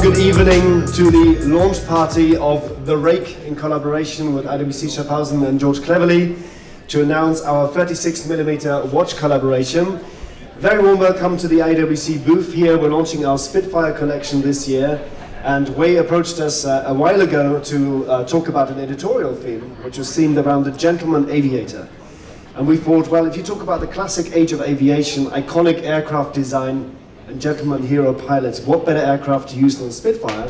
good evening to the launch party of the Rake in collaboration with IWC Schaffhausen and George Cleverly to announce our 36mm watch collaboration. Very warm welcome to the IWC booth here. We're launching our Spitfire collection this year, and Wei approached us a while ago to talk about an editorial theme which was themed around the gentleman aviator. And we thought, well, if you talk about the classic age of aviation, iconic aircraft design and gentleman hero pilots, what better aircraft to use than the Spitfire?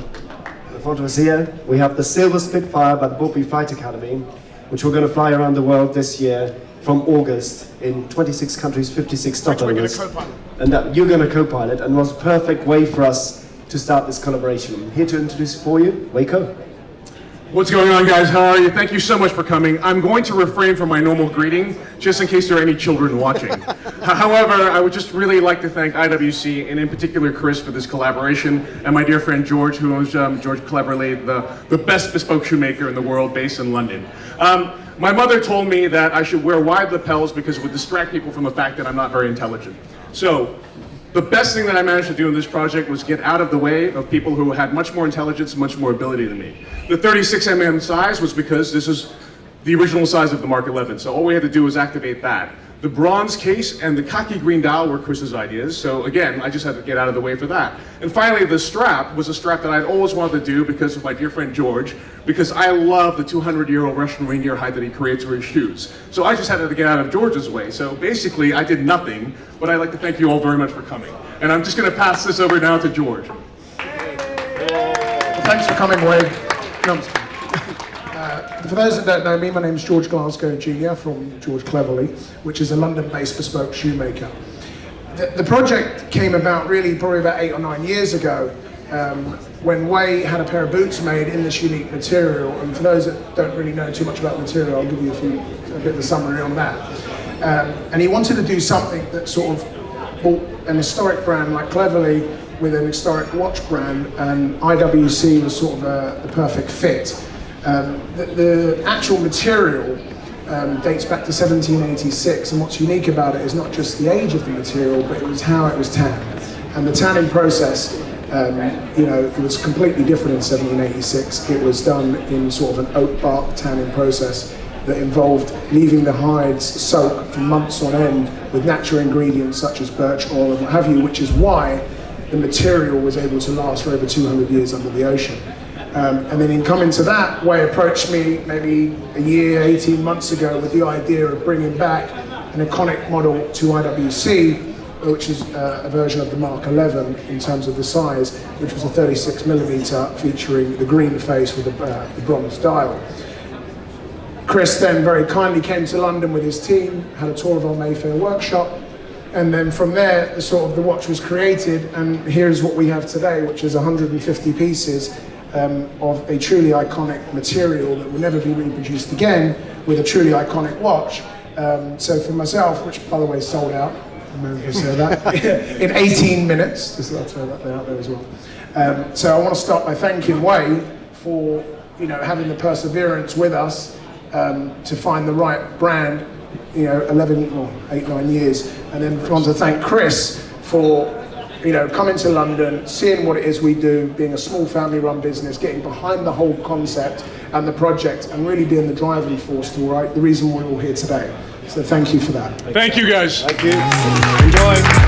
The photo is here. We have the Silver Spitfire by the Bobby Flight Academy, which we're going to fly around the world this year from August in 26 countries, 56 stopovers. And you're going to co-pilot, and it was a perfect way for us to start this collaboration. Here to introduce for you, Waco. What's going on, guys? How are you? Thank you so much for coming. I'm going to refrain from my normal greeting, just in case there are any children watching. However, I would just really like to thank IWC, and in particular Chris, for this collaboration, and my dear friend George, who is George Cleverly, the best bespoke shoemaker in the world, based in London. My mother told me that I should wear wide lapels because it would distract people from the fact that I'm not very intelligent. So, the best thing that I managed to do in this project was get out of the way of people who had much more intelligence, much more ability than me. The 36mm size was because this is the original size of the Mark 11, so all we had to do was activate that. The bronze case and the khaki green dial were Chris's ideas, so again, I just had to get out of the way for that. And finally, the strap was a strap that I'd always wanted to do because of my dear friend George, because I love the 200-year-old Russian reindeer hide that he creates for his shoes. So I just had to get out of George's way. So basically, I did nothing, but I'd like to thank you all very much for coming. And I'm just going to pass this over now to George. Well, thanks for coming, Wade. For those that don't know me, my name is George Glasgow Jr. from George Cleverly, which is a London-based bespoke shoemaker. The project came about really probably about 8 or 9 years ago when Wei had a pair of boots made in this unique material. And for those that don't really know too much about the material, I'll give you a bit of a summary on that. And he wanted to do something that sort of brought an historic brand like Cleverly with an historic watch brand, and IWC was sort of the perfect fit. The actual material dates back to 1786, and what's unique about it is not just the age of the material, but it was how it was tanned. And the tanning process, it was completely different in 1786. It was done in sort of an oak bark tanning process that involved leaving the hides soak for months on end with natural ingredients such as birch oil and what have you, which is why the material was able to last for over 200 years under the ocean. And then in coming to that, Wei approached me maybe a year, 18 months ago with the idea of bringing back an iconic model to IWC, which is a version of the Mark 11 in terms of the size, which was a 36mm featuring the green face with the bronze dial. Chris then very kindly came to London with his team, had a tour of our Mayfair workshop, and then from there, the watch was created, and here's what we have today, which is 150 pieces of a truly iconic material that will never be reproduced again with a truly iconic watch. So for myself, which by the way sold out, I'm going to say that, in 18 minutes, just I'll throw that out there as well. So I want to start by thanking Wei for having the perseverance with us to find the right brand, 11 or 8, 9 years, and then I want to thank Chris for coming to London, seeing what it is we do, being a small family-run business, getting behind the whole concept and the project, and really being the driving force to the reason we're all here today. So thank you for that. Thank you, guys. Thank you. Enjoy.